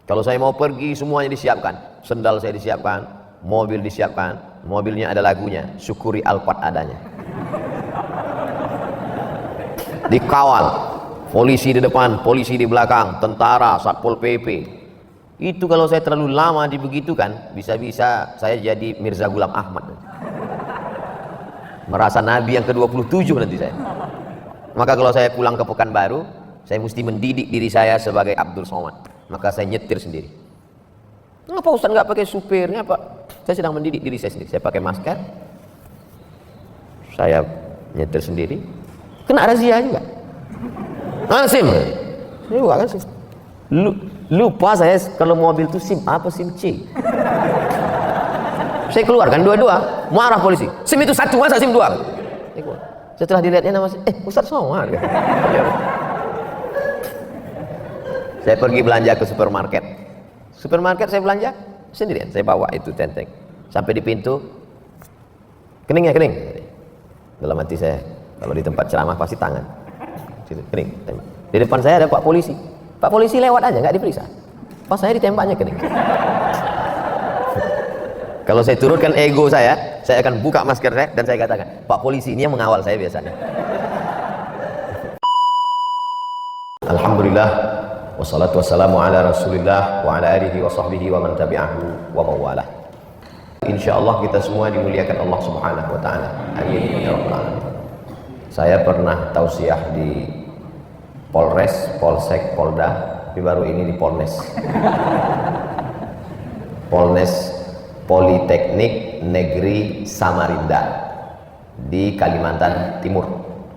Kalau saya mau pergi semuanya disiapkan, sendal saya disiapkan, mobil disiapkan, mobilnya ada lagunya, syukuri Alphard adanya. Dikawal, polisi di depan, polisi di belakang, tentara, satpol PP. Itu kalau saya terlalu lama dibegitukan, bisa-bisa saya jadi Mirza Ghulam Ahmad. Merasa Nabi yang ke-27 nanti saya. Maka kalau saya pulang ke Pekanbaru, saya mesti mendidik diri saya sebagai Abdul Somad. Maka saya nyetir sendiri. Ngapa Ustaz nggak pakai supir? Ngapa? Saya sedang mendidik diri saya sendiri. Saya pakai masker, saya nyetir sendiri. Kena razia juga. SIM. Ini bukan kan SIM. Lupa saya kalau mobil itu SIM apa SIM C. Saya keluarkan dua-dua, marah polisi. SIM itu satu, masa SIM dua? Setelah dilihatnya nama Ustaz Somad. Saya pergi belanja ke supermarket. Supermarket saya belanja sendirian. Saya bawa itu tenteng. Sampai di pintu, kening ya kening. Dalam hati saya, kalau di tempat ceramah pasti tangan. Kening. Di depan saya ada Pak Polisi. Pak Polisi lewat aja, nggak diperiksa. Pas saya ditembaknya kening. Kalau saya turunkan ego saya akan buka masker saya dan saya katakan, Pak Polisi ini yang mengawal saya biasanya. Alhamdulillah, wassalatu wassalamu ala rasulillah wa ala alihi wa sahbihi wa man tabi'ahu wa mawalah. Insyaallah kita semua dimuliakan Allah subhanahu wa ta'ala. Amin ya rabbal alamin. Saya pernah tausiah di Polres, Polsek, Polda, tapi baru ini di Polnes. Polnes Politeknik Negeri Samarinda di Kalimantan Timur.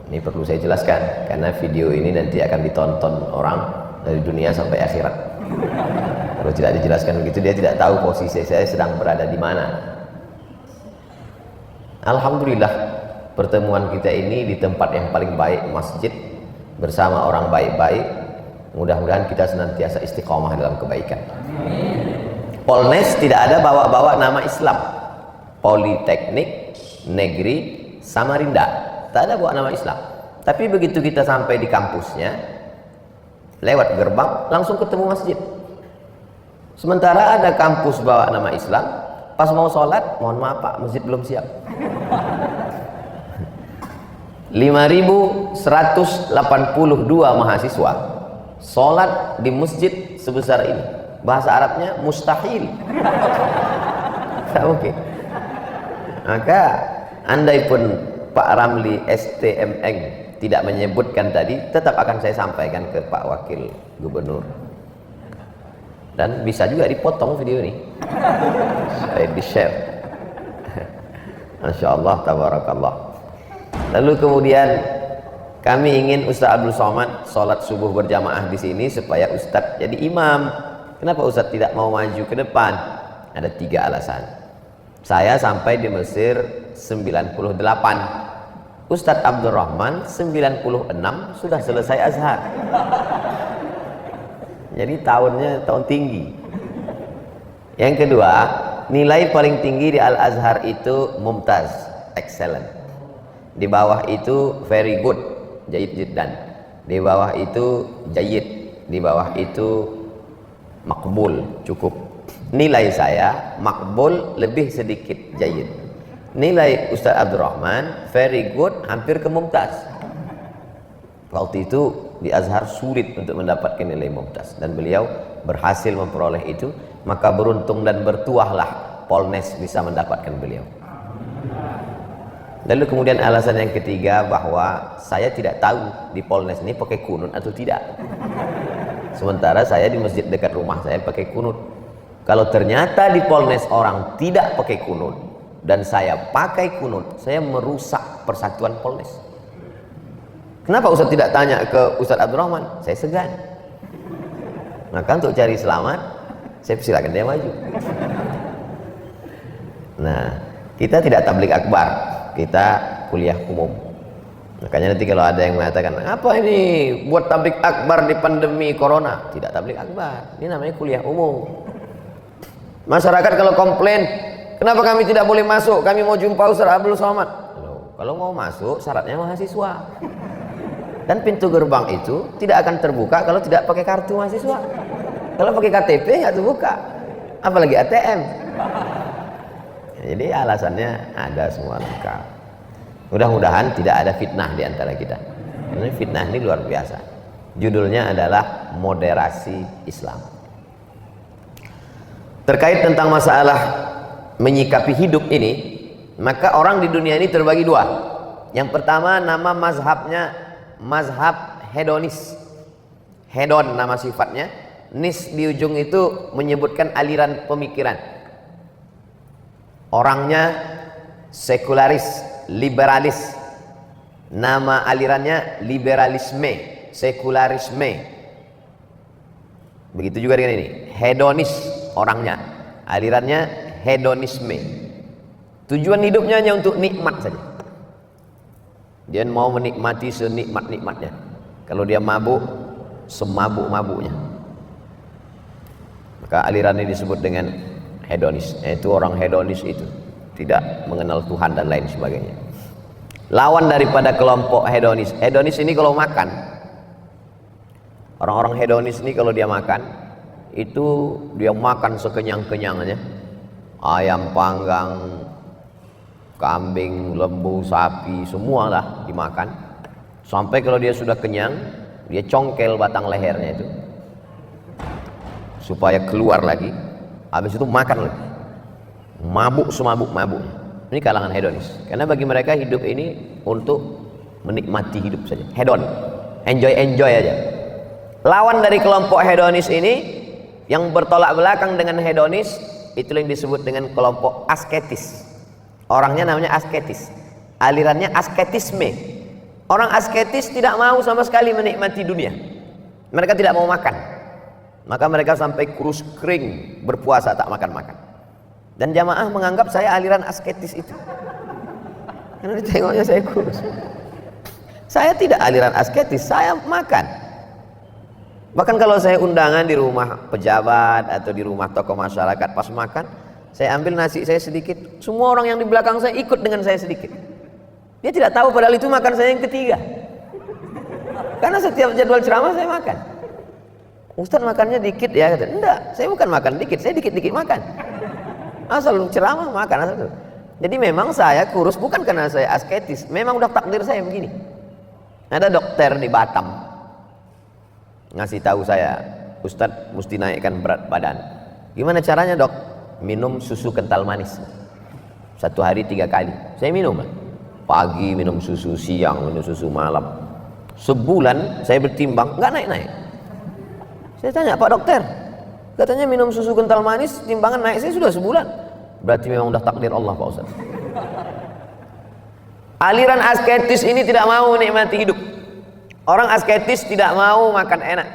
Ini perlu saya jelaskan karena video ini nanti akan ditonton orang dari dunia sampai akhirat. Kalau tidak dijelaskan begitu dia tidak tahu posisi saya sedang berada di mana. Alhamdulillah pertemuan kita ini di tempat yang paling baik, masjid, bersama orang baik-baik. Mudah-mudahan kita senantiasa istiqomah dalam kebaikan. Polnes tidak ada bawa-bawa nama Islam. Politeknik Negeri Samarinda, tak ada bawa nama Islam. Tapi begitu kita sampai di kampusnya, lewat gerbang langsung ketemu masjid. Sementara ada kampus bawa nama Islam, pas mau sholat, mohon maaf Pak, masjid belum siap. 5.182 mahasiswa sholat di masjid sebesar ini. Bahasa Arabnya mustahil. Tak mungkin. Maka andai pun Pak Ramli STMN tidak menyebutkan tadi, tetap akan saya sampaikan ke Pak Wakil Gubernur. Dan bisa juga dipotong video ini. Saya di-share. Masya Allah, tabarakallah. Lalu kemudian kami ingin Ustaz Abdul Somad sholat subuh berjamaah di sini supaya Ustaz jadi imam. Kenapa Ustaz tidak mau maju ke depan? Ada 3 alasan. Saya sampai di Mesir 98. Ustaz Abdul Rahman 96 sudah selesai Azhar. Jadi tahunnya tahun tinggi. Yang kedua, nilai paling tinggi di Al-Azhar itu mumtaz, excellent. Di bawah itu very good, jayyid jiddan. Di bawah itu jayyid. Di bawah itu makbul, cukup. Nilai saya makbul lebih sedikit jayyid. Nilai Ustaz Abdul Rahman very good, hampir ke mumtaz. Waktu itu di Azhar sulit untuk mendapatkan nilai mumtaz dan beliau berhasil memperoleh itu, maka beruntung dan bertuahlah Polnes bisa mendapatkan beliau. Lalu kemudian alasan yang ketiga bahwa saya tidak tahu di Polnes ini pakai kunut atau tidak. Sementara saya di masjid dekat rumah saya pakai kunut. Kalau ternyata di Polnes orang tidak pakai kunut dan saya pakai kunut, saya merusak persatuan Polnes. Kenapa Ustaz tidak tanya ke Ustaz Abdul Rahman? Saya segan. Maka untuk cari selamat, saya silakan dia maju. Nah, kita tidak tabligh akbar, kita kuliah umum. Makanya nanti kalau ada yang mengatakan, apa ini buat tabligh akbar di pandemi corona? Tidak tabligh akbar, ini namanya kuliah umum. Masyarakat kalau komplain, kenapa kami tidak boleh masuk? Kami mau jumpa Ustaz Abdul Somad. Kalau mau masuk syaratnya mahasiswa. Dan pintu gerbang itu tidak akan terbuka kalau tidak pakai kartu mahasiswa. Kalau pakai KTP nggak terbuka, apalagi ATM. Jadi alasannya ada semua lengkap. Mudah-mudahan tidak ada fitnah di antara kita. Ini fitnah ini luar biasa. Judulnya adalah moderasi Islam. Terkait tentang masalah menyikapi hidup ini, maka orang di dunia ini terbagi dua. Yang pertama, nama mazhabnya mazhab hedonis. Hedon nama sifatnya, nis di ujung itu menyebutkan aliran pemikiran. Orangnya sekularis, liberalis. Nama alirannya liberalisme, sekularisme. Begitu juga dengan ini, hedonis orangnya, alirannya hedonisme. Tujuan hidupnya hanya untuk nikmat saja. Dia mau menikmati senikmat-nikmatnya. Kalau dia mabuk, semabuk-mabuknya. Maka aliran ini disebut dengan hedonis. Itu orang hedonis itu tidak mengenal Tuhan dan lain sebagainya. Lawan daripada kelompok hedonis. Hedonis ini kalau makan, orang-orang hedonis ini kalau dia makan, itu dia makan sekenyang-kenyangnya. Ayam panggang, kambing, lembu, sapi, semua lah dimakan. Sampai kalau dia sudah kenyang, dia congkel batang lehernya itu supaya keluar lagi. Habis itu makan lagi, mabuk semabuk-mabuknya. Ini kalangan hedonis. Karena bagi mereka hidup ini untuk menikmati hidup saja. Hedon, enjoy aja. Lawan dari kelompok hedonis ini yang bertolak belakang dengan hedonis, itu yang disebut dengan kelompok asketis. Orangnya namanya asketis. Alirannya asketisme. Orang asketis tidak mau sama sekali menikmati dunia. Mereka tidak mau makan. Maka mereka sampai kurus kering, berpuasa tak makan-makan. Dan jamaah menganggap saya aliran asketis itu. Karena ditengoknya saya kurus. Saya tidak aliran asketis, saya makan. Bahkan kalau saya undangan di rumah pejabat atau di rumah tokoh masyarakat, pas makan, saya ambil nasi saya sedikit, semua orang yang di belakang saya ikut dengan saya sedikit. Dia tidak tahu padahal itu makan saya yang ketiga. Karena setiap jadwal ceramah saya makan. Ustaz makannya dikit ya, kata. Enggak, saya bukan makan dikit, saya dikit-dikit makan. Asal ceramah makan asal. Jadi memang saya kurus bukan karena saya asketis, memang udah takdir saya begini. Ada dokter di Batam ngasih tahu saya, Ustadz mesti naikkan berat badan. Gimana caranya dok? Minum susu kental manis 1 hari 3 kali. Saya minum, pagi minum susu, siang minum susu, malam. Sebulan saya bertimbang nggak naik-naik. Saya tanya, Pak dokter, katanya minum susu kental manis timbangan naik, saya sudah sebulan. Berarti memang udah takdir Allah Pak Ustaz. Aliran asketis ini tidak mau menikmati hidup. Orang asketis tidak mau makan enak,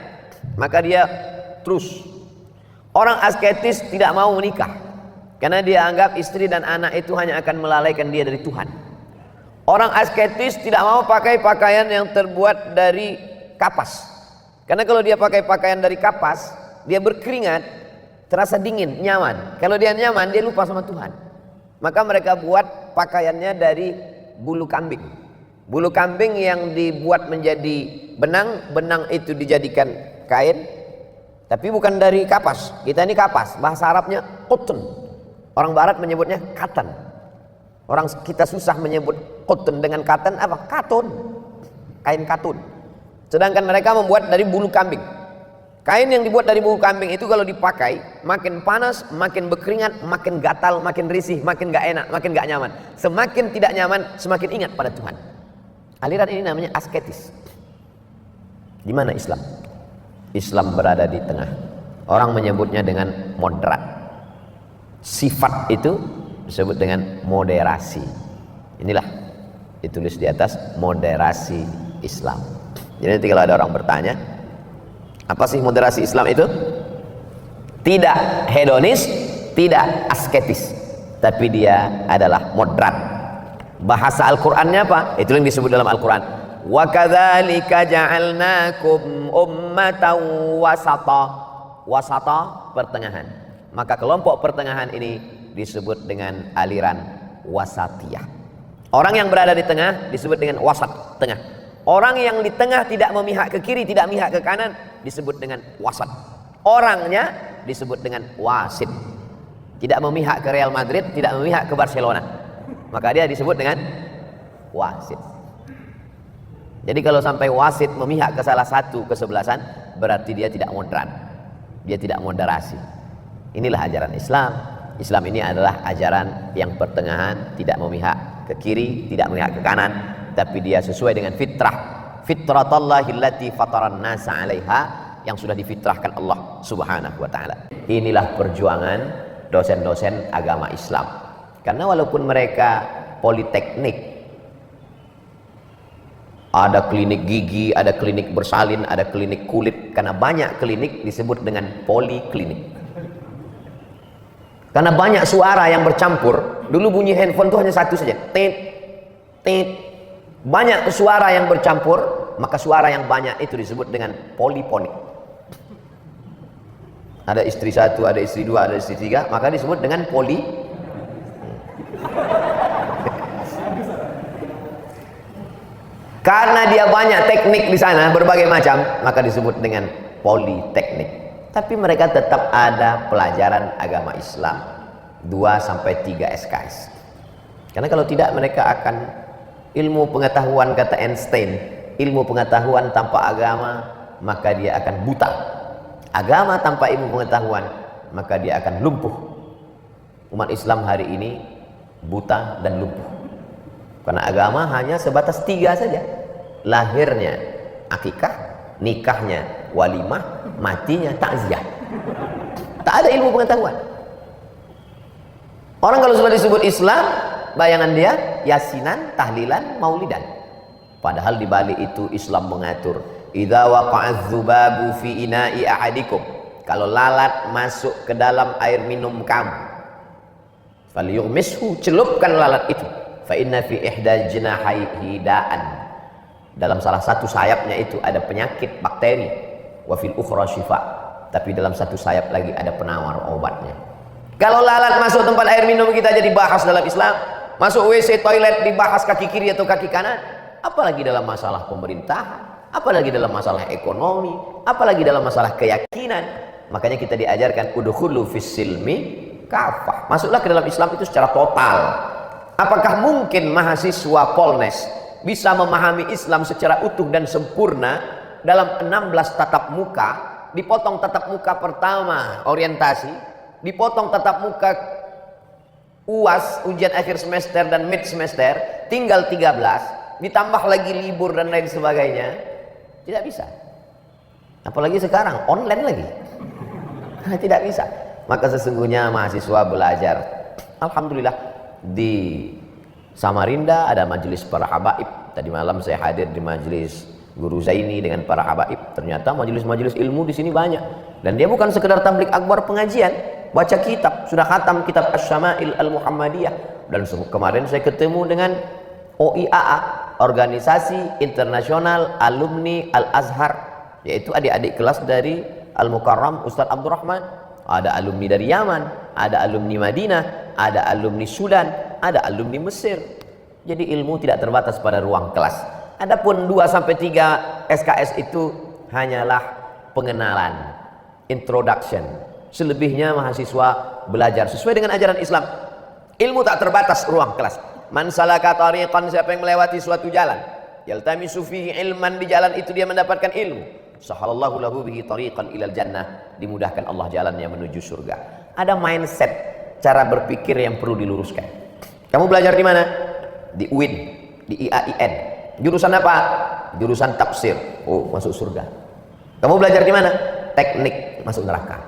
maka dia terus. Orang asketis tidak mau menikah, karena dia anggap istri dan anak itu hanya akan melalaikan dia dari Tuhan. Orang asketis tidak mau pakai pakaian yang terbuat dari kapas, karena kalau dia pakai pakaian dari kapas, dia berkeringat, terasa dingin, nyaman. Kalau dia nyaman, dia lupa sama Tuhan. Maka mereka buat pakaiannya dari bulu kambing. Bulu kambing yang dibuat menjadi benang, benang itu dijadikan kain, tapi bukan dari kapas. Kita ini kapas, bahasa Arabnya cotton. Orang barat menyebutnya katan. Orang kita susah menyebut cotton dengan katan apa? Katun. Kain katun. Sedangkan mereka membuat dari bulu kambing. Kain yang dibuat dari bulu kambing itu kalau dipakai, makin panas, makin berkeringat, makin gatal, makin risih, makin gak enak, makin gak nyaman. Semakin tidak nyaman, semakin ingat pada Tuhan. Aliran ini namanya asketis. Di mana Islam? Islam berada di tengah. Orang menyebutnya dengan moderat. Sifat itu disebut dengan moderasi. Inilah ditulis di atas, moderasi Islam. Jadi nanti kalau ada orang bertanya, apa sih moderasi Islam itu? Tidak hedonis, tidak asketis, tapi dia adalah moderat. Bahasa Al-Qur'annya apa? Itu yang disebut dalam Al-Qur'an. Wa kadzalika ja'alnakum ummatan wasata. Wasata, pertengahan. Maka kelompok pertengahan ini disebut dengan aliran wasatiyah. Orang yang berada di tengah disebut dengan wasat, tengah. Orang yang di tengah tidak memihak ke kiri, tidak memihak ke kanan disebut dengan wasat. orangnya disebut dengan wasit. Tidak memihak ke Real Madrid, tidak memihak ke Barcelona, maka dia disebut dengan wasit. Jadi kalau sampai wasit memihak ke salah satu kesebelasan, berarti dia tidak moderat, dia tidak moderasi. Inilah ajaran Islam. Islam ini adalah ajaran yang pertengahan, tidak memihak ke kiri, tidak memihak ke kanan, tapi dia sesuai dengan fitrah. Fitratallahi allati fataran nasa 'alaiha, yang sudah difitrahkan Allah Subhanahu wa taala. Inilah perjuangan dosen-dosen agama Islam. Karena walaupun mereka politeknik, ada klinik gigi, ada klinik bersalin, ada klinik kulit, karena banyak klinik disebut dengan poliklinik. Karena banyak suara yang bercampur. Dulu bunyi handphone itu hanya satu saja, tit, tit. Banyak suara yang bercampur, maka suara yang banyak itu disebut dengan poliponik. Ada istri satu, ada istri dua, ada istri tiga, maka disebut dengan poli. Karena dia banyak teknik di sana, berbagai macam, maka disebut dengan politeknik. Tapi mereka tetap ada pelajaran agama Islam 2-3 SKS. Karena kalau tidak, mereka akan ilmu pengetahuan, kata Einstein, ilmu pengetahuan tanpa agama, maka dia akan buta. Agama tanpa ilmu pengetahuan, maka dia akan lumpuh. Umat Islam hari ini buta dan lumpuh. Karena agama hanya sebatas 3 saja. Lahirnya akikah, nikahnya walimah, matinya takziah. Tak ada ilmu pengetahuan. Orang kalau sudah disebut Islam, bayangan dia yasinan, tahlilan, maulidan. Padahal di balik itu Islam mengatur, idza waqa'adz dzubabu fi ina'i ahadikum, kalau lalat masuk ke dalam air minum kamu, falyughmishu, celupkan lalat itu, fa inna fi ihda jinahaihi da'an, dalam salah satu sayapnya itu ada penyakit bakteri, wa fil ukhra syifa, tapi dalam satu sayap lagi ada penawar obatnya. Kalau lalat masuk tempat air minum kita jadi bahas dalam Islam, masuk WC toilet dibahas kaki kiri atau kaki kanan, apalagi dalam masalah pemerintahan, apalagi dalam masalah ekonomi, apalagi dalam masalah keyakinan. Makanya kita diajarkan udkhulu fis silmi kafah, masuklah ke dalam Islam itu secara total. Apakah mungkin mahasiswa Polnes bisa memahami Islam secara utuh dan sempurna dalam 16 tatap muka? Dipotong tatap muka pertama orientasi, dipotong tatap muka UAS, ujian akhir semester dan mid semester, tinggal 13, ditambah lagi libur dan lain sebagainya. Tidak bisa. Apalagi sekarang online lagi. Tidak bisa. Maka sesungguhnya mahasiswa belajar. Alhamdulillah di Samarinda ada majelis para habaib. Tadi malam saya hadir di majelis Guru Zaini dengan para habaib. Ternyata majelis-majelis ilmu di sini banyak. Dan dia bukan sekedar tablik akbar pengajian, baca kitab, sudah khatam kitab Asy-Syama'il Al-Muhammadiyah. Dan kemarin saya ketemu dengan OIAA, Organisasi Internasional Alumni Al-Azhar, yaitu adik-adik kelas dari Al-Mukarram Ustadz Abdurrahman. Ada alumni dari Yaman, ada alumni Madinah, ada alumni Sudan, ada alumni Mesir. Jadi ilmu tidak terbatas pada ruang kelas. Adapun 2-3 SKS itu hanyalah pengenalan, introduction. Selebihnya mahasiswa belajar sesuai dengan ajaran Islam. Ilmu tak terbatas ruang kelas. Man salaka tariqan, siapa yang melewati suatu jalan, yaltamisu fihi ilman, di jalan itu dia mendapatkan ilmu, sahalallahu lahu bihi tariqan ilal jannah, dimudahkan Allah jalannya menuju surga. Ada mindset, cara berpikir yang perlu diluruskan. Kamu belajar di mana? Di UIN, di IAIN. Jurusan apa? Jurusan tafsir. Oh, masuk surga. Kamu belajar di mana? Teknik, masuk neraka.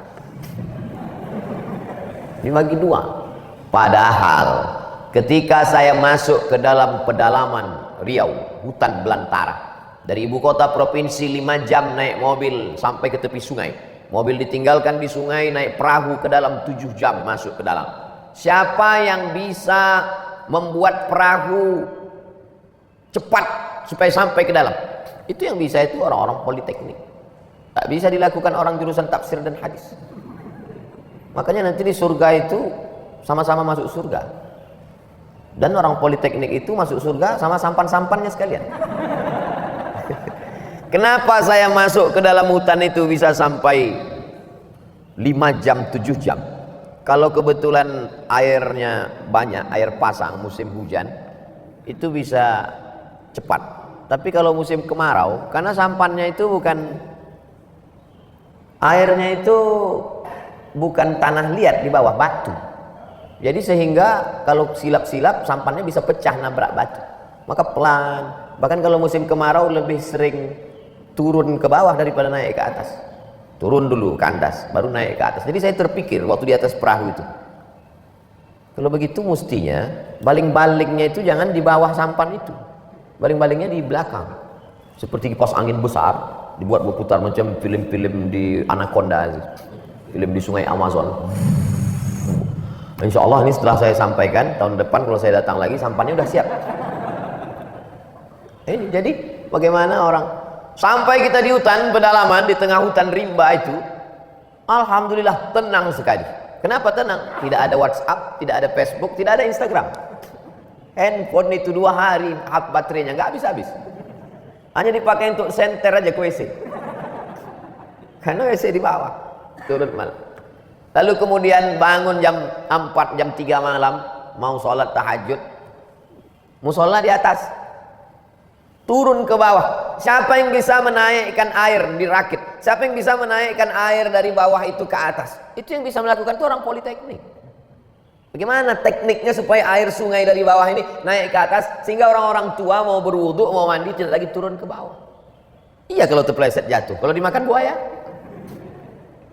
Dibagi dua. Padahal ketika saya masuk ke dalam pedalaman Riau, hutan belantara, dari ibu kota provinsi 5 jam naik mobil sampai ke tepi sungai, mobil ditinggalkan di sungai, naik perahu ke dalam 7 jam masuk ke dalam. Siapa yang bisa membuat perahu cepat supaya sampai ke dalam? Itu yang bisa itu orang-orang politeknik. Tak bisa dilakukan orang jurusan tafsir dan hadis. Makanya nanti di surga itu sama-sama masuk surga. Dan orang politeknik itu masuk surga sama sampan-sampannya sekalian. Kenapa saya masuk ke dalam hutan itu bisa sampai 5 jam 7 jam. Kalau kebetulan airnya banyak, air pasang musim hujan, itu bisa cepat. Tapi kalau musim kemarau, karena sampannya itu airnya itu bukan tanah liat di bawah, batu. Jadi sehingga kalau silap-silap sampannya bisa pecah nabrak batu. Maka pelan. Bahkan kalau musim kemarau lebih sering turun ke bawah daripada naik ke atas. Turun dulu kandas, baru naik ke atas. Jadi saya terpikir waktu di atas perahu itu, kalau begitu mestinya baling-balingnya itu jangan di bawah sampan itu. Baling-balingnya di belakang. Seperti kipas angin besar dibuat berputar macam film-film di Anaconda, film di Sungai Amazon. Insya Allah ini setelah saya sampaikan tahun depan kalau saya datang lagi sampannya udah siap. Jadi bagaimana orang sampai kita di hutan pedalaman, di tengah hutan rimba itu, alhamdulillah tenang sekali. Kenapa tenang? Tidak ada WhatsApp, tidak ada Facebook, tidak ada Instagram. Handphone itu 2 hari baterainya nggak habis-habis. Hanya dipakai untuk senter aja ke WC. Karena WC di bawah. Turun malam. Lalu kemudian bangun jam 4, jam 3 malam, mau sholat tahajud, musola di atas, turun ke bawah. Siapa yang bisa menaikkan air dirakit? Siapa yang bisa menaikkan air dari bawah itu ke atas? Itu yang bisa melakukan itu orang politeknik. Bagaimana tekniknya supaya air sungai dari bawah ini naik ke atas sehingga orang-orang tua mau berwudu, mau mandi tidak lagi turun ke bawah. Iya, kalau terpeleset jatuh, kalau dimakan buaya.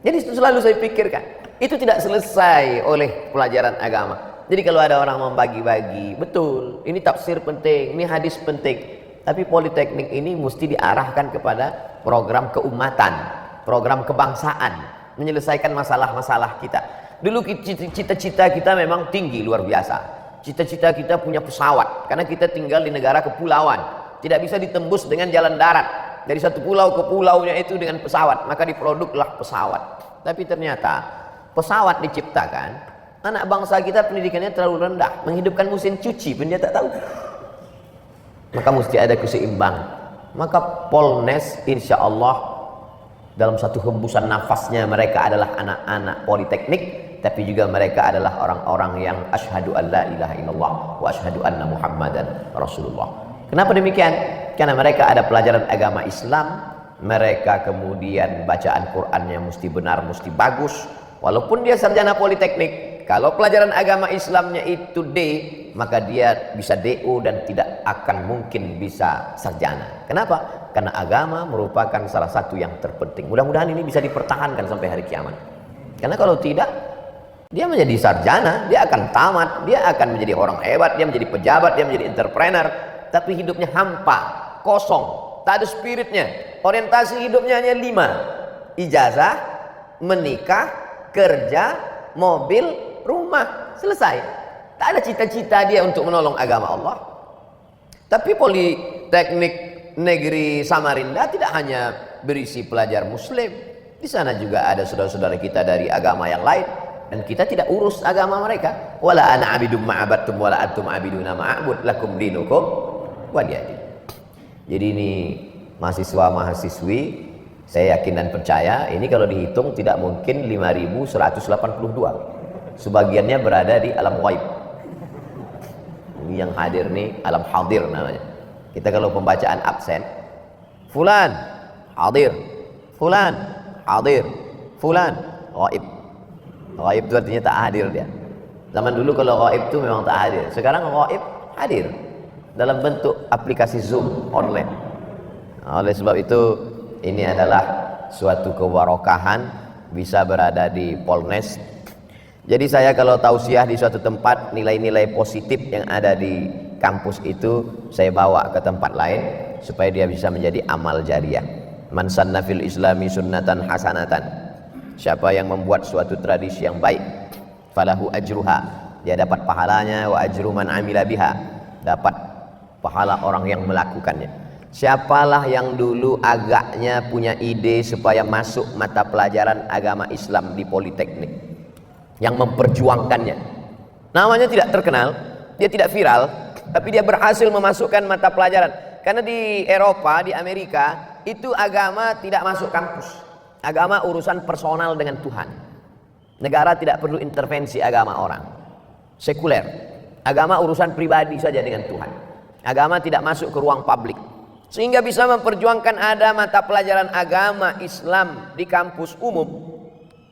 Jadi itu selalu saya pikirkan, itu tidak selesai oleh pelajaran agama. Jadi kalau ada orang membagi-bagi, betul, ini tafsir penting, ini hadis penting, tapi politeknik ini mesti diarahkan kepada program keumatan, program kebangsaan, menyelesaikan masalah-masalah kita. Dulu cita-cita kita memang tinggi, luar biasa. Cita-cita kita punya pesawat, karena kita tinggal di negara kepulauan, tidak bisa ditembus dengan jalan darat. Dari satu pulau ke pulaunya itu dengan pesawat, maka diproduklah pesawat. Tapi ternyata pesawat diciptakan, anak bangsa kita pendidikannya terlalu rendah, menghidupkan mesin cuci pun dia tak tahu. Maka mesti ada keseimbangan. Maka Polnes insya Allah dalam satu hembusan nafasnya mereka adalah anak-anak politeknik, tapi juga mereka adalah orang-orang yang asyhadu an la ilaha illallah wa asyhadu anna muhammadan rasulullah. Kenapa demikian? Karena mereka ada pelajaran agama Islam, mereka kemudian bacaan Qur'annya mesti benar, mesti bagus. Walaupun dia sarjana politeknik, kalau pelajaran agama Islamnya itu D, maka dia bisa DO dan tidak akan mungkin bisa sarjana. Kenapa? Karena agama merupakan salah satu yang terpenting. Mudah-mudahan ini bisa dipertahankan sampai hari kiamat. Karena kalau tidak, dia menjadi sarjana, dia akan tamat, dia akan menjadi orang hebat, dia menjadi pejabat, dia menjadi entrepreneur, tapi hidupnya hampa, kosong, tak ada spiritnya. Orientasi hidupnya hanya 5: ijazah, menikah, kerja, mobil, rumah, selesai. Tak ada cita-cita dia untuk menolong agama Allah. Tapi Politeknik Negeri Samarinda tidak hanya berisi pelajar muslim, di sana juga ada saudara-saudara kita dari agama yang lain, dan kita tidak urus agama mereka. Wala ana abidum ma'abattum wala antum abiduna ma'abud lakum dinukum waliyadin. Jadi ini mahasiswa-mahasiswi, saya yakin dan percaya ini kalau dihitung tidak mungkin 5.182. Sebagiannya berada di alam ghaib. Ini yang hadir nih alam hadir namanya. Kita kalau pembacaan absen, fulan hadir, fulan hadir, fulan ghaib. Ghaib itu artinya tak hadir dia. Zaman dulu kalau ghaib itu memang tak hadir. Sekarang ghaib hadir dalam bentuk aplikasi Zoom online. Oleh sebab itu ini adalah suatu kebarokahan bisa berada di Polnes. Jadi saya kalau tausiah di suatu tempat, nilai-nilai positif yang ada di kampus itu saya bawa ke tempat lain supaya dia bisa menjadi amal jariah. Man sanna fil islami sunnatan hasanatan, siapa yang membuat suatu tradisi yang baik, falahu ajruha, dia dapat pahalanya, wa ajru man amila biha, dapat pahala orang yang melakukannya. Siapalah yang dulu agaknya punya ide supaya masuk mata pelajaran agama Islam di Politeknik, yang memperjuangkannya, namanya tidak terkenal, dia tidak viral, tapi dia berhasil memasukkan mata pelajaran. Karena di Eropa, di Amerika itu agama tidak masuk kampus, agama urusan personal dengan Tuhan. Negara tidak perlu intervensi agama orang. Sekuler. Agama urusan pribadi saja dengan Tuhan. Agama tidak masuk ke ruang publik. Sehingga bisa memperjuangkan ada mata pelajaran agama Islam di kampus umum.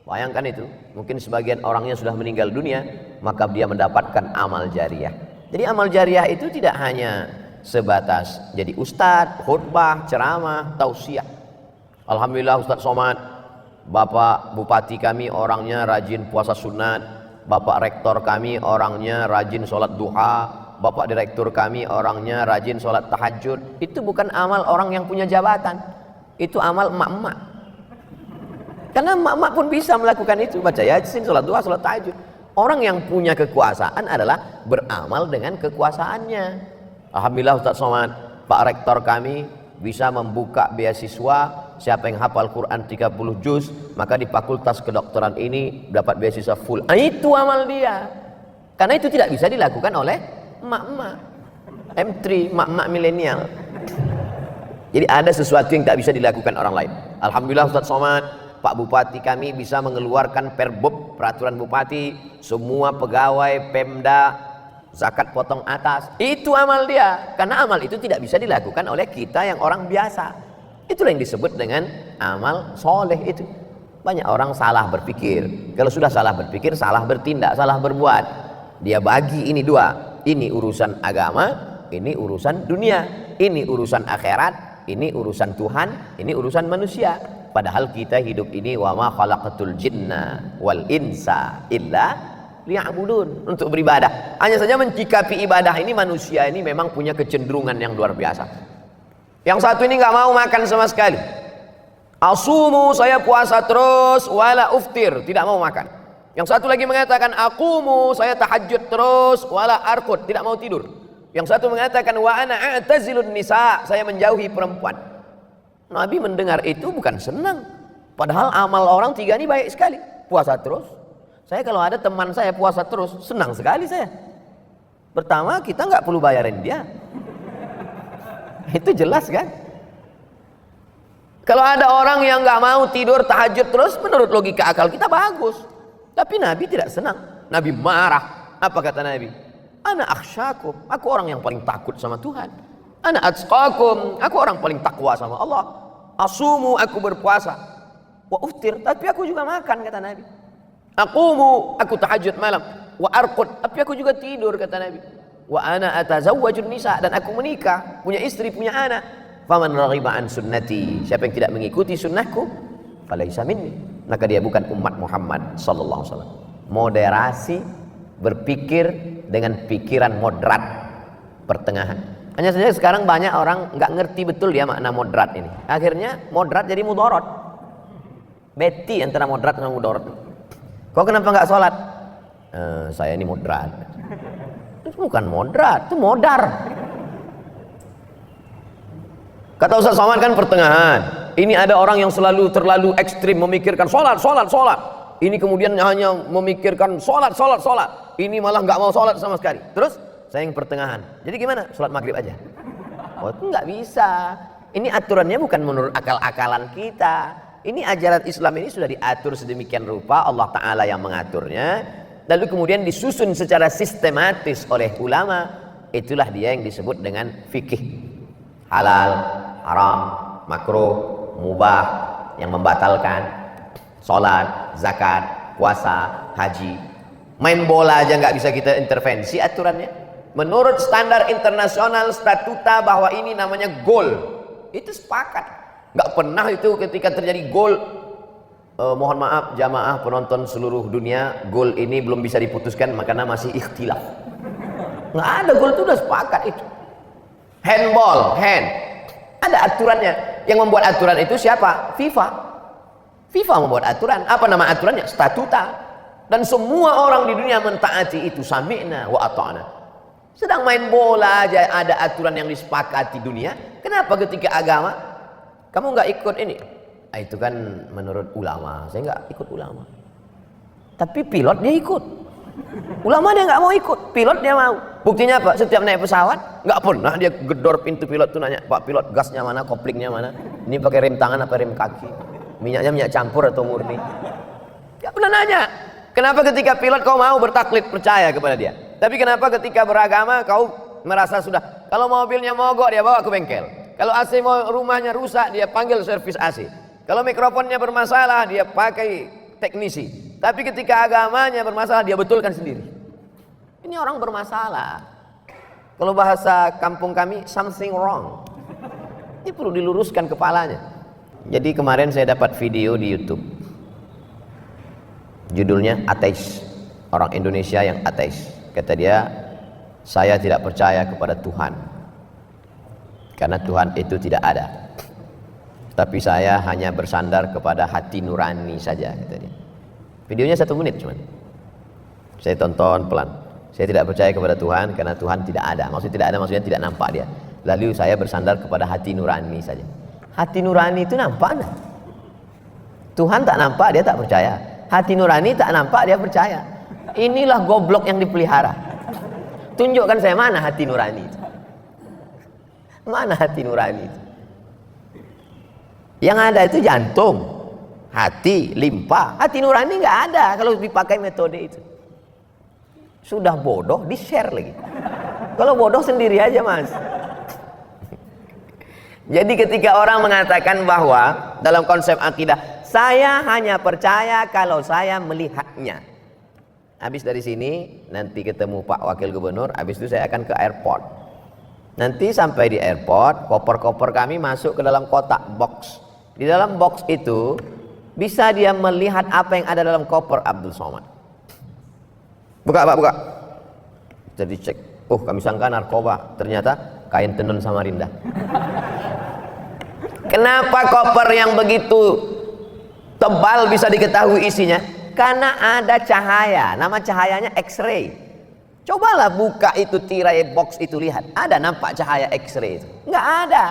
Bayangkan itu. Mungkin sebagian orangnya sudah meninggal dunia, maka dia mendapatkan amal jariah. Jadi amal jariah itu tidak hanya sebatas jadi ustadz, khutbah, ceramah, tausiah. Alhamdulillah Ustadz Somad, Bapak Bupati kami orangnya rajin puasa sunat, Bapak Rektor kami orangnya rajin sholat duha, Bapak Direktur kami orangnya rajin sholat tahajud. Itu bukan amal orang yang punya jabatan, itu amal emak-emak. Karena emak-emak pun bisa melakukan itu, baca yasin, sholat duha, sholat tahajud. Orang yang punya kekuasaan adalah beramal dengan kekuasaannya. Alhamdulillah Ustadz Somad, Pak Rektor kami bisa membuka beasiswa. Siapa yang hafal Quran 30 juz, maka di fakultas kedokteran ini dapat beasiswa full. Itu amal dia. Karena itu tidak bisa dilakukan oleh emak-emak M3, emak-emak milenial. Jadi ada sesuatu yang tak bisa dilakukan orang lain. Alhamdulillah Ustadz Somad, Pak Bupati kami bisa mengeluarkan Perbup, peraturan Bupati, semua pegawai Pemda zakat potong atas. Itu amal dia. Karena amal itu tidak bisa dilakukan oleh kita yang orang biasa. Itulah yang disebut dengan amal soleh itu. Banyak orang salah berpikir. Kalau sudah salah berpikir, salah bertindak, salah berbuat. Dia bagi ini dua. Ini urusan agama, ini urusan dunia. Ini urusan akhirat, ini urusan Tuhan, ini urusan manusia. Padahal kita hidup ini wa ma khalaqatul jinna wal insa illa liya'budun, untuk beribadah. Hanya saja mencikapi ibadah ini manusia ini memang punya kecenderungan yang luar biasa. Yang satu ini nggak mau makan sama sekali. Asumu, saya puasa terus, wala uftir, tidak mau makan. Yang satu lagi mengatakan aqumu, saya tahajud terus, wala arqud, tidak mau tidur. Yang satu mengatakan wa ana a'tazilun nisa, saya menjauhi perempuan. Nabi mendengar itu bukan senang. Padahal amal orang tiga ini baik sekali. Puasa terus. Saya kalau ada teman saya puasa terus, senang sekali saya. Pertama, kita nggak perlu bayarin dia. Itu jelas kan? Kalau ada orang yang nggak mau tidur tahajud terus, menurut logika akal kita bagus. Tapi Nabi tidak senang. Nabi marah. Apa kata Nabi? Ana akhsyakum, aku orang yang paling takut sama Tuhan. Ana atqakum, aku orang paling takwa sama Allah. Asumu, aku berpuasa. Wa uftir, tapi aku juga makan, kata Nabi. Aqumu, aku tahajud malam. Wa arqud, tapi aku juga tidur, kata Nabi. Wa ana atazawwajun nisa, dan aku menikah, punya istri, punya anak. Faman raghiba an sunnati, siapa yang tidak mengikuti sunnahku, falaisa minni, maka dia bukan umat Muhammad sallallahu alaihi wasallam. Moderasi, berpikir dengan pikiran moderat, pertengahan. Hanya saja sekarang banyak orang nggak ngerti betul dia makna moderat ini. Akhirnya moderat jadi mudorot. Beti antara moderat dengan mudorot. Kau kenapa nggak sholat? Saya ini moderat. Itu bukan moderat, itu modar. Kata Ustaz Somad kan pertengahan. Ini ada orang yang terlalu ekstrim memikirkan sholat. Ini kemudian hanya memikirkan sholat. Ini malah nggak mau sholat sama sekali. Terus saya yang pertengahan. Jadi gimana? Sholat maghrib aja. Oh, itu nggak bisa. Ini aturannya bukan menurut akal-akalan kita. Ini ajaran Islam ini sudah diatur sedemikian rupa, Allah Ta'ala yang mengaturnya. Lalu kemudian disusun secara sistematis oleh ulama. Itulah dia yang disebut dengan fikih. Halal, haram, makruh, mubah, yang membatalkan, sholat, zakat, puasa, haji. Main bola aja nggak bisa kita intervensi aturannya. Menurut standar internasional statuta bahwa ini namanya gol, itu sepakat. Nggak pernah itu ketika terjadi gol, mohon maaf jamaah penonton seluruh dunia, gol ini belum bisa diputuskan karena masih ikhtilaf. Nggak ada, gol itu udah sepakat itu. Handball, ada aturannya. Yang membuat aturan itu siapa? FIFA membuat aturan. Apa nama aturannya? Statuta. Dan semua orang di dunia mentaati itu, sami'na wa ata'na. Sedang main bola aja ada aturan yang disepakati dunia. Kenapa ketika agama kamu nggak ikut ini? Itu kan menurut ulama. Saya nggak ikut ulama. Tapi pilot dia ikut. Ulama dia nggak mau ikut, pilot dia mau. Buktinya apa? Setiap naik pesawat nggak pernah dia gedor pintu pilot tuh nanya, Pak pilot, gasnya mana, koplingnya mana, ini pakai rem tangan apa rem kaki, minyaknya minyak campur atau murni. Nggak pernah nanya. Kenapa ketika pilot kau mau bertaklid percaya kepada dia? Tapi kenapa ketika beragama kau merasa sudah, kalau mobilnya mogok dia bawa ke bengkel, kalau AC rumahnya rusak dia panggil servis AC, kalau mikrofonnya bermasalah dia pakai teknisi. Tapi ketika agamanya bermasalah dia betulkan sendiri. Ini orang bermasalah. Kalau bahasa kampung kami, something wrong. Ini perlu diluruskan kepalanya. Jadi kemarin saya dapat video di YouTube, judulnya ateis, orang Indonesia yang ateis. Kata dia, saya tidak percaya kepada Tuhan karena Tuhan itu tidak ada, tapi saya hanya bersandar kepada hati nurani saja, kata dia. Videonya 1 menit cuman, saya tonton pelan. Saya tidak percaya kepada Tuhan karena Tuhan tidak ada. Maksudnya tidak ada, maksudnya tidak nampak dia. Lalu saya bersandar kepada hati nurani saja. Hati nurani itu nampak enggak? Tuhan tak nampak, dia tak percaya. Hati nurani tak nampak, dia percaya. Inilah goblok yang dipelihara. Tunjukkan saya mana hati nurani itu. Mana hati nurani itu? Yang ada itu jantung, hati, limpa. Hati nurani nggak ada kalau dipakai metode itu. Sudah bodoh, di-share lagi. Kalau bodoh sendiri aja, Mas. Jadi ketika orang mengatakan bahwa dalam konsep akidah, saya hanya percaya kalau saya melihatnya. Habis dari sini, nanti ketemu Pak Wakil Gubernur, habis itu saya akan ke airport. Nanti sampai di airport, koper-koper kami masuk ke dalam kotak box. Di dalam box itu, bisa dia melihat apa yang ada dalam koper Abdul Somad. Buka Pak, buka. Jadi cek, oh kami sangka narkoba, ternyata kain tenun Samarinda. Kenapa koper yang begitu tebal bisa diketahui isinya? Karena ada cahaya, nama cahayanya X-ray. Cobalah buka itu tirai box itu, lihat, ada nampak cahaya X-ray itu? Nggak ada.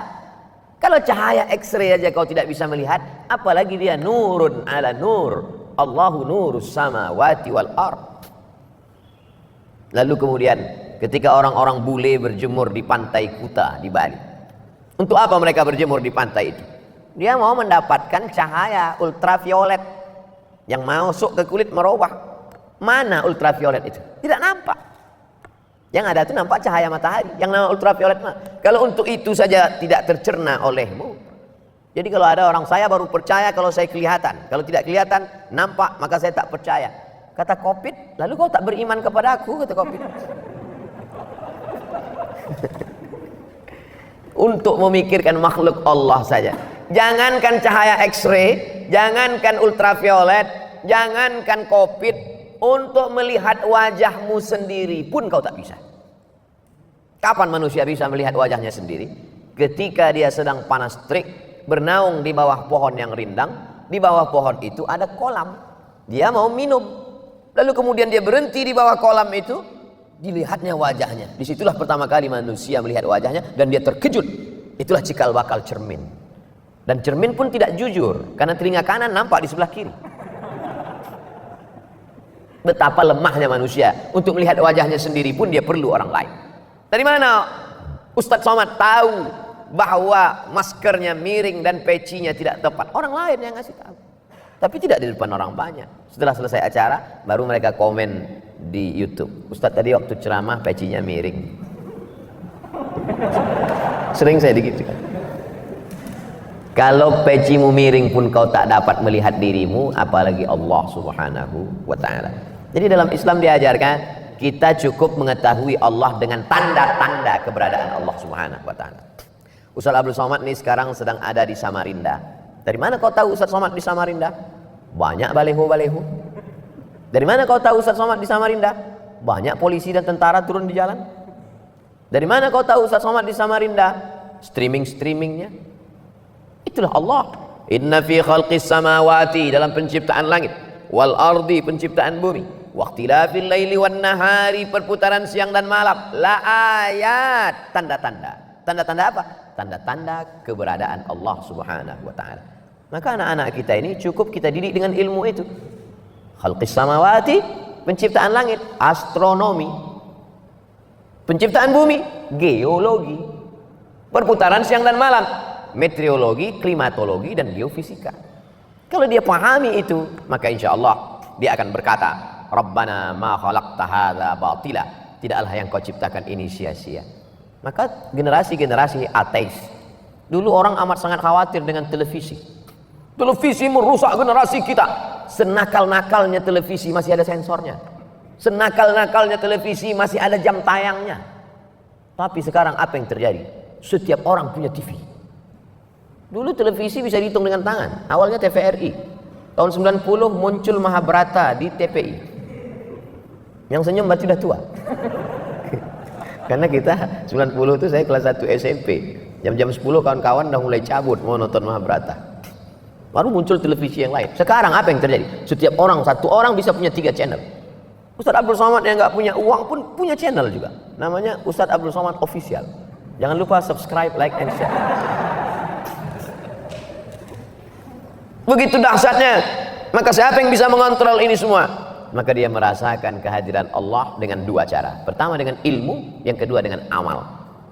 Kalau cahaya X-ray aja kau tidak bisa melihat, apalagi dia nurun ala nur. Allahu nurus samawati wal ard. Lalu kemudian ketika orang-orang bule berjemur di pantai Kuta di Bali, untuk apa mereka berjemur di pantai itu? Dia mau mendapatkan cahaya ultraviolet yang masuk ke kulit merubah. Mana ultraviolet itu? Tidak nampak. Yang ada itu nampak cahaya matahari. Yang nama ultraviolet mah, kalau untuk itu saja tidak tercerna olehmu. Jadi kalau ada orang, saya baru percaya kalau saya kelihatan. Kalau tidak kelihatan, nampak, maka saya tak percaya. Kata Covid, lalu kau tak beriman kepada aku, kata Covid. Untuk memikirkan makhluk Allah saja. Jangankan cahaya X-ray, jangankan ultraviolet, jangankan Covid, untuk melihat wajahmu sendiri pun kau tak bisa. Kapan manusia bisa melihat wajahnya sendiri? Ketika dia sedang panas terik, bernaung di bawah pohon yang rindang. Di bawah pohon itu ada kolam. Dia mau minum. Lalu kemudian dia berhenti di bawah kolam itu, dilihatnya wajahnya. Disitulah pertama kali manusia melihat wajahnya dan dia terkejut. Itulah cikal bakal cermin. Dan cermin pun tidak jujur, karena telinga kanan nampak di sebelah kiri. Betapa lemahnya manusia, untuk melihat wajahnya sendiri pun dia perlu orang lain. Dari mana Ustadz Somad tahu bahwa maskernya miring dan pecinya tidak tepat? Orang lain yang ngasih tahu. Tapi tidak di depan orang banyak. Setelah selesai acara, baru mereka komen di YouTube. Ustadz tadi waktu ceramah pecinya miring. Sering saya digitukan. Kalau pecimu miring pun kau tak dapat melihat dirimu, apalagi Allah Subhanahu wa ta'ala. Jadi dalam Islam diajarkan, kita cukup mengetahui Allah dengan tanda-tanda keberadaan Allah Subhanahu wa ta'ala. Ustaz Abdul Somad ini sekarang sedang ada di Samarinda. Dari mana kau tahu Ustaz Somad di Samarinda? Banyak baleho-baleho. Dari mana kau tahu Ustaz Somad di Samarinda? Banyak polisi dan tentara turun di jalan. Dari mana kau tahu Ustaz Somad di Samarinda? Streaming-streamingnya. Itulah Allah. Inna fi khalqis samawati, dalam penciptaan langit, wal ardi, penciptaan bumi, waqtilafil laili wan nahari, perputaran siang dan malam, la ayat, tanda-tanda. Tanda-tanda apa? Tanda-tanda keberadaan Allah Subhanahu wa ta'ala. Maka anak-anak kita ini cukup kita didik dengan ilmu itu. Khalqis samawati, penciptaan langit, astronomi. Penciptaan bumi, geologi. Perputaran siang dan malam, meteorologi, klimatologi, dan geofisika. Kalau dia pahami itu, maka insya Allah dia akan berkata, Rabbana ma khalaqta hadza batila, tidaklah yang kau ciptakan ini sia-sia. Maka generasi-generasi ateis dulu orang amat sangat khawatir dengan televisi. Televisi merusak generasi kita. Senakal-nakalnya televisi masih ada sensornya. Senakal-nakalnya televisi masih ada jam tayangnya. Tapi sekarang apa yang terjadi? Setiap orang punya TV. Dulu televisi bisa dihitung dengan tangan. Awalnya TVRI. Tahun 90 muncul Mahabharata di TPI. Yang senyum berarti sudah tua. Karena kita 90 itu saya kelas 1 SMP. Jam-jam 10 kawan-kawan udah mulai cabut mau nonton Mahabharata. Baru muncul televisi yang lain. Sekarang apa yang terjadi? Setiap orang, satu orang bisa punya 3 channel. Ustadz Abdul Somad yang nggak punya uang pun punya channel juga. Namanya Ustadz Abdul Somad Official. Jangan lupa subscribe, like, and share. Begitu dahsyatnya. Maka siapa yang bisa mengontrol ini semua? Maka dia merasakan kehadiran Allah dengan 2 cara. Pertama dengan ilmu, yang kedua dengan amal.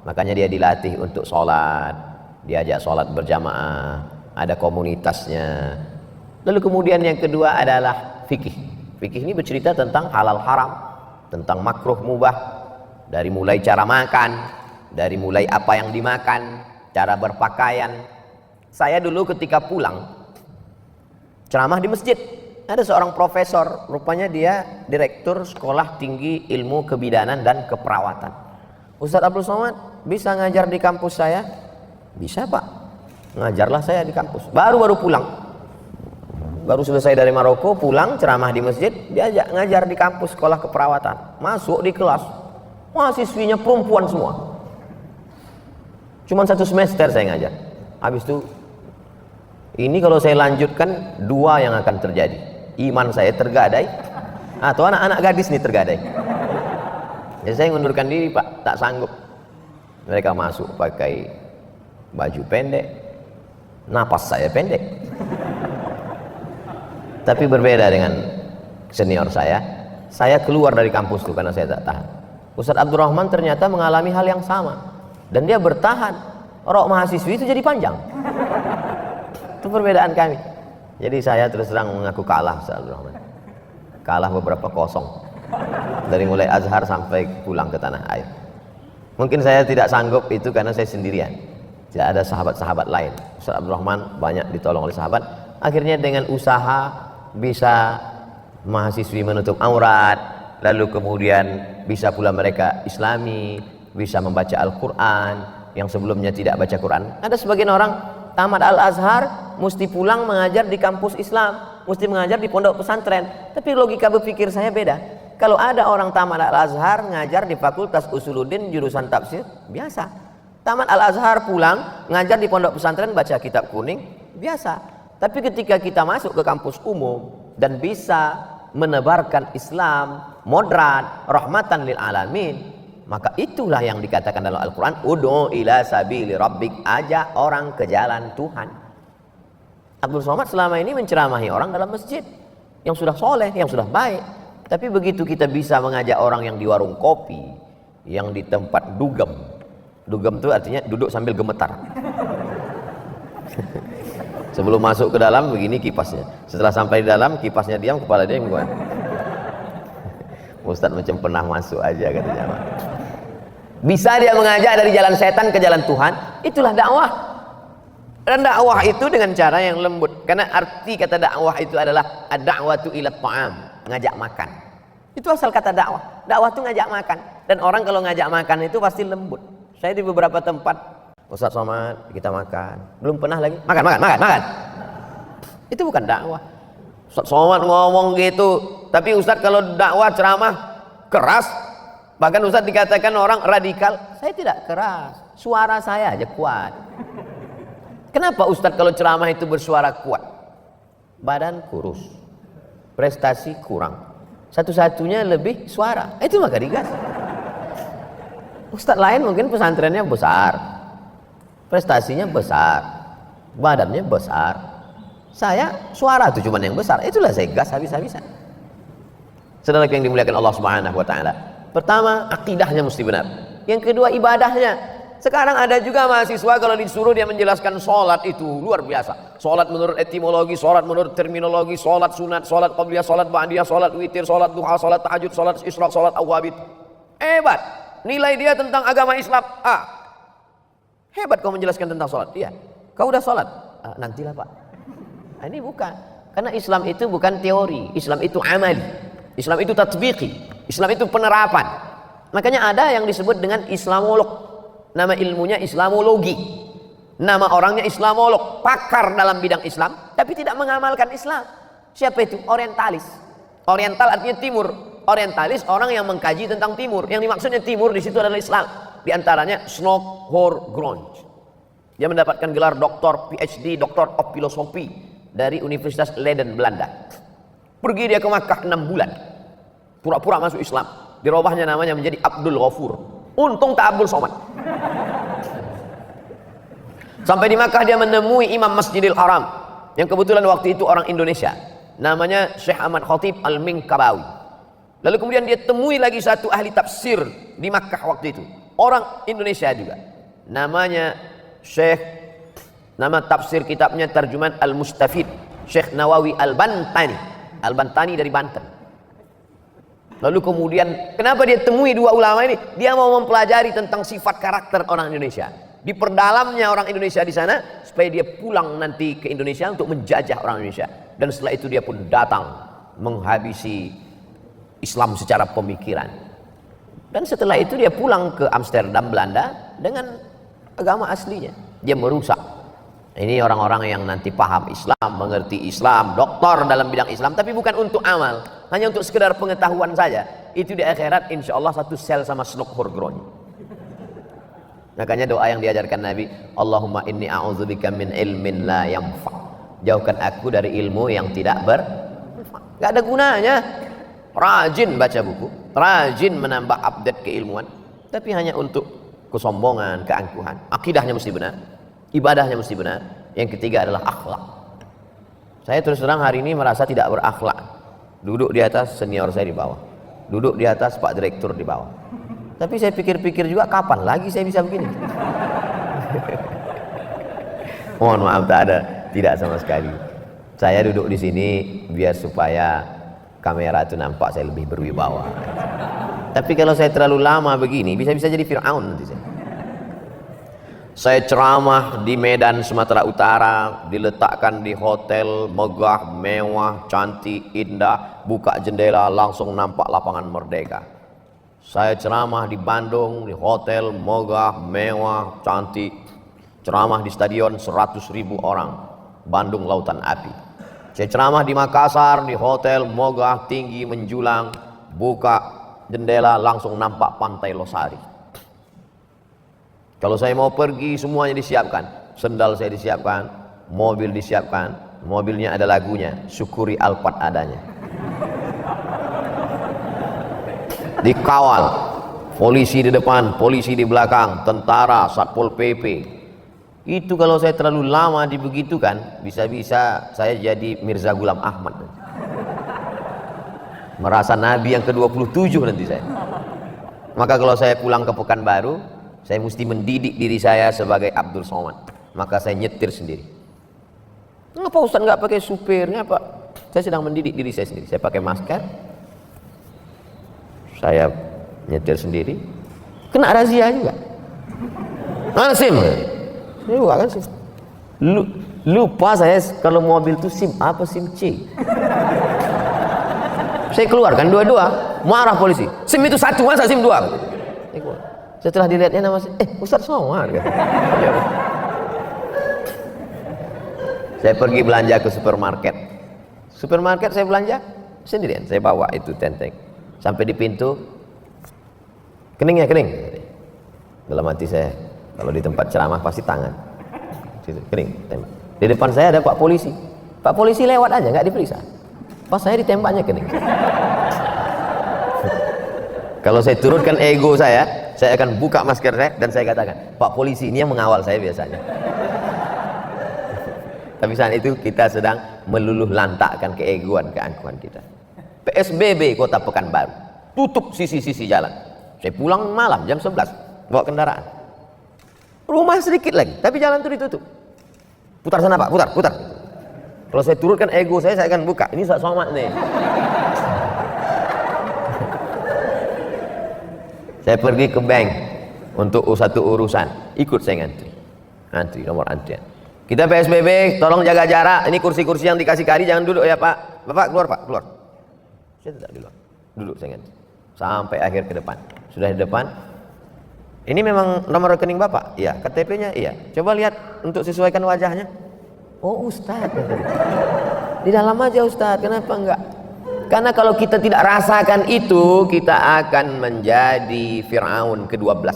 Makanya dia dilatih untuk sholat, diajak sholat berjamaah, ada komunitasnya. Lalu kemudian yang kedua adalah fikih. Fikih ini bercerita tentang halal haram, tentang makruh mubah, dari mulai cara makan, dari mulai apa yang dimakan, cara berpakaian. Saya dulu ketika pulang ceramah di masjid, ada seorang profesor, rupanya dia direktur sekolah tinggi ilmu kebidanan dan keperawatan. Ustadz Abdul Somad bisa ngajar di kampus saya? Bisa Pak, ngajarlah saya di kampus. Baru pulang, baru selesai dari Maroko, pulang ceramah di masjid, diajak ngajar di kampus sekolah keperawatan. Masuk di kelas, mahasiswinya perempuan semua. Cuman 1 semester saya ngajar. Habis itu, ini kalau saya lanjutkan 2 yang akan terjadi. Iman saya tergadai, atau anak-anak gadis nih tergadai. Jadi saya mengundurkan diri Pak, tak sanggup. Mereka masuk pakai baju pendek, napas saya pendek. Tapi berbeda dengan senior saya keluar dari kampus itu karena saya tak tahan. Ustadz Abdurrahman ternyata mengalami hal yang sama, dan dia bertahan. Rok mahasiswi itu jadi panjang. Itu perbedaan kami. Jadi saya terus terang mengaku kalah Ustadz Abdurrahman. Kalah beberapa 0. Dari mulai Azhar sampai pulang ke tanah air. Mungkin saya tidak sanggup itu karena saya sendirian. Tidak ada sahabat-sahabat lain. Ustadz Abdurrahman banyak ditolong oleh sahabat. Akhirnya dengan usaha bisa mahasiswi menutup aurat. Lalu kemudian bisa pula mereka Islami, bisa membaca Al-Quran yang sebelumnya tidak baca Quran. Ada sebagian orang tamat Al-Azhar mesti pulang mengajar di kampus Islam, mesti mengajar di pondok pesantren. Tapi logika berpikir saya beda. Kalau ada orang tamat Al-Azhar ngajar di Fakultas Usuluddin jurusan tafsir, biasa. Tamat Al-Azhar pulang ngajar di pondok pesantren baca kitab kuning, biasa. Tapi ketika kita masuk ke kampus umum dan bisa menebarkan Islam moderat, rahmatan lil alamin, maka itulah yang dikatakan dalam Al-Quran, ud'u ila sabili rabbik, ajak orang ke jalan Tuhan. Abdul Somad selama ini menceramahi orang dalam masjid yang sudah soleh, yang sudah baik. Tapi begitu kita bisa mengajak orang yang di warung kopi, yang di tempat dugem. Dugem itu artinya duduk sambil gemetar. Sebelum masuk ke dalam begini kipasnya. Setelah sampai di dalam kipasnya diam, kepala dia yang buat. Ustadz macam pernah masuk aja katanya. Bisa dia mengajak dari jalan setan ke jalan Tuhan, itulah dakwah. Dan dakwah itu dengan cara yang lembut. Karena arti kata dakwah itu adalah ad-da'watu ila ta'am, ngajak makan. Itu asal kata dakwah. Dakwah itu ngajak makan. Dan orang kalau ngajak makan itu pasti lembut. Saya di beberapa tempat, Ustadz Somad kita makan, belum pernah lagi makan. Itu bukan dakwah. Ustadz Somad ngomong gitu, tapi Ustadz kalau dakwah ceramah keras, bahkan Ustadz dikatakan orang radikal. Saya tidak keras, suara saya aja kuat. Kenapa Ustadz kalau ceramah itu bersuara kuat? Badan kurus, prestasi kurang, satu-satunya lebih suara, itu maka digas. Ustadz lain mungkin pesantrennya besar, prestasinya besar, badannya besar. Saya suara itu cuma yang besar, itulah saya gas habis-habisan. Saudara yang dimuliakan Allah Subhanahu wa taala. Pertama, akidahnya mesti benar. Yang kedua, ibadahnya. Sekarang ada juga mahasiswa kalau disuruh dia menjelaskan sholat itu luar biasa. Sholat menurut etimologi, sholat menurut terminologi, sholat sunat, sholat qabliyah, sholat ba'diyah, sholat witir, sholat duha, sholat tahajud, sholat isyraq, sholat awwabit. Hebat. Nilai dia tentang agama Islam A. Hebat kau menjelaskan tentang sholat. Iya. Kau udah sholat? Nantilah Pak. Nah, ini bukan. Karena Islam itu bukan teori. Islam itu amali. Islam itu tatbiqi. Islam itu penerapan. Makanya ada yang disebut dengan Islamolog. Nama ilmunya Islamologi. Nama orangnya Islamolog, pakar dalam bidang Islam, tapi tidak mengamalkan Islam. Siapa itu? Orientalis. Oriental artinya timur. Orientalis orang yang mengkaji tentang timur. Yang dimaksudnya timur di situ adalah Islam. Di antaranya Snokhor Gronj. Dia mendapatkan gelar doktor PhD, Doctor of Philosophy dari Universitas Leiden, Belanda. Pergi dia ke Makkah 6 bulan. Pura-pura masuk Islam. Dirubahnya namanya menjadi Abdul Ghafur. Untung tak Abdul Somad. Sampai di Makkah dia menemui Imam Masjidil Haram yang kebetulan waktu itu orang Indonesia, namanya Syekh Ahmad Khatib Al-Minkabawi. Lalu kemudian dia temui lagi satu ahli tafsir di Makkah waktu itu, orang Indonesia juga, namanya Syekh, nama tafsir kitabnya Tarjuman Al-Mustafid, Syekh Nawawi Al-Bantani. Al-Bantani dari Banten. Lalu kemudian kenapa dia temui dua ulama ini? Dia mau mempelajari tentang sifat karakter orang Indonesia. Diperdalamnya orang Indonesia di sana supaya dia pulang nanti ke Indonesia untuk menjajah orang Indonesia. Dan setelah itu dia pun datang menghabisi Islam secara pemikiran. Dan setelah itu dia pulang ke Amsterdam, Belanda dengan agama aslinya. Dia merusak. Ini orang-orang yang nanti paham Islam, mengerti Islam, doktor dalam bidang Islam, tapi bukan untuk amal, hanya untuk sekedar pengetahuan saja. Itu di akhirat insya Allah satu sel sama Snokhor Gronj. Makanya doa yang diajarkan Nabi, Allahumma inni a'udzubika min ilmin la yanfa'. Jauhkan aku dari ilmu yang tidak bermanfaat. Gak ada gunanya. Rajin baca buku, rajin menambah update keilmuan, tapi hanya untuk kesombongan, keangkuhan. Akidahnya mesti benar, ibadahnya mesti benar. Yang ketiga adalah akhlak. Saya terus terang hari ini merasa tidak berakhlak. Duduk di atas senior saya di bawah, duduk di atas Pak Direktur di bawah. Tapi saya pikir-pikir juga, kapan lagi saya bisa begini? Mohon maaf, tak ada, tidak sama sekali. Saya duduk di sini biar supaya kamera itu nampak saya lebih berwibawa. Tapi kalau saya terlalu lama begini, bisa-bisa jadi Fir'aun nanti saya. Saya ceramah di Medan, Sumatera Utara, diletakkan di hotel megah, mewah, cantik, indah, buka jendela langsung nampak lapangan Merdeka. Saya ceramah di Bandung, di hotel megah, mewah, cantik, ceramah di stadion 100.000 orang, Bandung Lautan Api. Saya ceramah di Makassar, di hotel megah, tinggi, menjulang, buka jendela langsung nampak pantai Losari. Kalau saya mau pergi semuanya disiapkan, sendal saya disiapkan, mobil disiapkan, mobilnya ada lagunya, syukuri Alphard adanya. Dikawal, polisi di depan, polisi di belakang, tentara, Satpol PP. Itu kalau saya terlalu lama dibegitukan, bisa-bisa saya jadi Mirza Ghulam Ahmad. Merasa Nabi yang ke-27 nanti saya. Maka kalau saya pulang ke Pekanbaru, saya mesti mendidik diri saya sebagai Abdul Somad. Maka saya nyetir sendiri. Ngapa Ustaz nggak pakai supir? Ngapa? Saya sedang mendidik diri saya sendiri. Saya pakai masker, saya nyetir sendiri, kena razia juga. Mana SIM? Ini bukan kan SIM. Lupa saya kalau mobil itu SIM apa, SIM C. Saya keluarkan dua-dua, marah polisi. SIM itu satu, masa SIM dua? Setelah dilihatnya nama saya, Ustaz Somad. Saya pergi belanja ke supermarket. Supermarket saya belanja sendirian, saya bawa itu tenteng. Sampai di pintu, kening ya kening. Dalam hati saya, kalau di tempat ceramah pasti tangan. Kening, tembak. Di depan saya ada Pak Polisi. Pak Polisi lewat aja, nggak diperiksa. Pas saya ditembaknya kening. Kalau saya turunkan ego saya akan buka masker saya dan saya katakan, Pak Polisi ini yang mengawal saya biasanya. Tapi saat itu kita sedang meluluh lantakkan keegoan, keangkuhan kita. PSBB Kota Pekanbaru, tutup sisi-sisi jalan. Saya pulang malam jam 11 bawa kendaraan. Rumah sedikit lagi, tapi jalan itu ditutup. Putar sana Pak, putar. Kalau saya turunkan ego saya akan buka. Ini somat nih. Saya pergi ke bank untuk satu urusan, ikut saya ngantri nomor antrian. Kita PSBB, tolong jaga jarak. Ini kursi-kursi yang dikasih kari jangan duduk ya Pak. Bapak keluar Pak, keluar. Saya tidak di luar, duduk saya ngantri sampai akhir ke depan. Sudah di depan. Ini memang nomor rekening Bapak? Iya. KTP-nya? Iya. Coba lihat untuk sesuaikan wajahnya. Oh Ustadz, di dalam aja Ustadz, kenapa enggak? Karena kalau kita tidak rasakan itu, kita akan menjadi Fir'aun ke-12,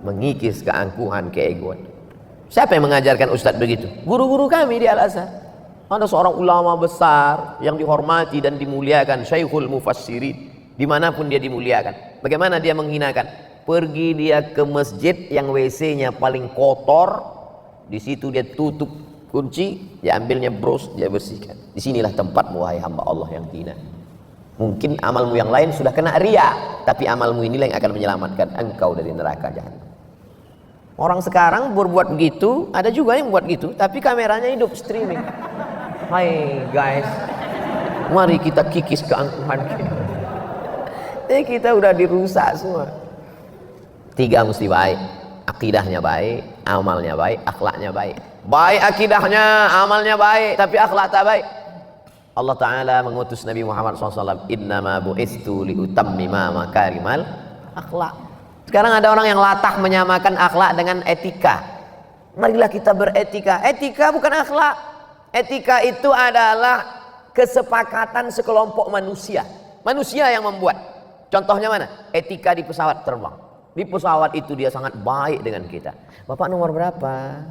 mengikis keangkuhan, keegoan. Siapa yang mengajarkan Ustadz begitu? Guru-guru kami di Al-Azhar. Ada seorang ulama besar yang dihormati dan dimuliakan, Syekhul Mufassirin. Dimanapun dia dimuliakan. Bagaimana dia menghinakan? Pergi dia ke masjid yang WC-nya paling kotor, di situ dia tutup kunci, dia ambilnya bros, dia bersihkan. Disinilah tempatmu wahai hamba Allah yang hina. Mungkin amalmu yang lain sudah kena ria, tapi amalmu inilah yang akan menyelamatkan engkau dari neraka jahanam. Orang sekarang berbuat begitu, ada juga yang buat gitu, tapi kameranya hidup streaming. Hai guys, mari kita kikis keangkuhan kita. Kita udah dirusak semua. 3 mesti baik, akidahnya baik, amalnya baik, akhlaknya baik. Baik akidahnya, amalnya baik, tapi akhlak tak baik. Allah Ta'ala mengutus Nabi Muhammad SAW, innama bu'istu liutammima makarimal akhlak. Sekarang ada orang yang latah menyamakan akhlak dengan etika. Marilah kita beretika. Etika bukan akhlak. Etika itu adalah kesepakatan sekelompok manusia. Manusia yang membuat. Contohnya mana? Etika di pesawat terbang. Di pesawat itu dia sangat baik dengan kita. Bapak nomor berapa?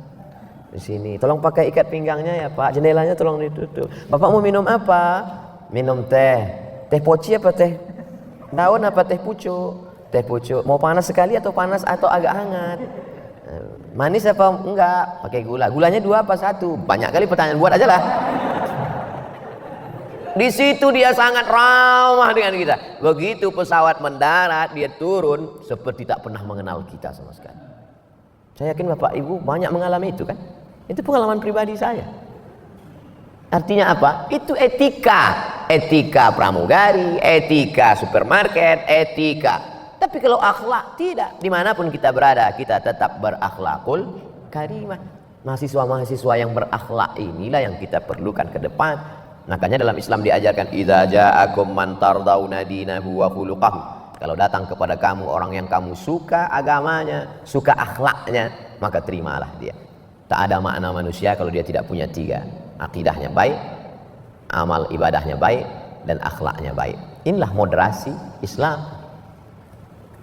Di sini. Tolong pakai ikat pinggangnya ya Pak. Jendelanya tolong ditutup. Bapak mau minum apa? Minum teh. Teh poci apa teh daun apa teh pucuk? Teh pucuk. Mau panas sekali atau panas atau agak hangat? Manis apa enggak? Pakai gula. Gulanya 2 apa 1? Banyak kali pertanyaan, buat aja lah. Di situ dia sangat ramah dengan kita. Begitu pesawat mendarat, dia turun seperti tak pernah mengenal kita sama sekali. Saya yakin Bapak Ibu banyak mengalami itu kan? Itu pengalaman pribadi saya. Artinya apa? Itu etika. Etika pramugari, etika supermarket, etika. Tapi kalau akhlak tidak. Dimanapun kita berada, kita tetap berakhlakul karimah. Mahasiswa-mahasiswa yang berakhlak inilah yang kita perlukan ke depan. Makanya dalam Islam diajarkan idza ja'akum man tardawna dinahu wa khuluquhu. Kalau datang kepada kamu orang yang kamu suka agamanya, suka akhlaknya, maka terimalah dia. Tak ada makna manusia kalau dia tidak punya 3. Akidahnya baik, amal ibadahnya baik, dan akhlaknya baik. Inilah moderasi Islam.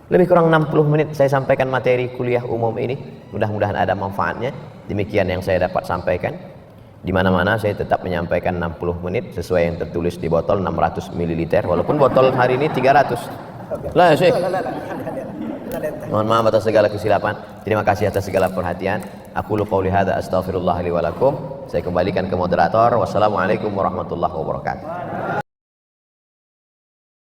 Lebih kurang 60 menit saya sampaikan materi kuliah umum ini. Mudah-mudahan ada manfaatnya. Demikian yang saya dapat sampaikan. Di mana-mana saya tetap menyampaikan 60 menit sesuai yang tertulis di botol 600 ml, walaupun botol hari ini 300. Lah, Syekh. Mohon maaf atas segala kesilapan. Terima kasih atas segala perhatian. Aku lu qauli hadza astaghfirullah li wa lakum. Saya kembalikan ke moderator. Wassalamualaikum warahmatullahi wabarakatuh.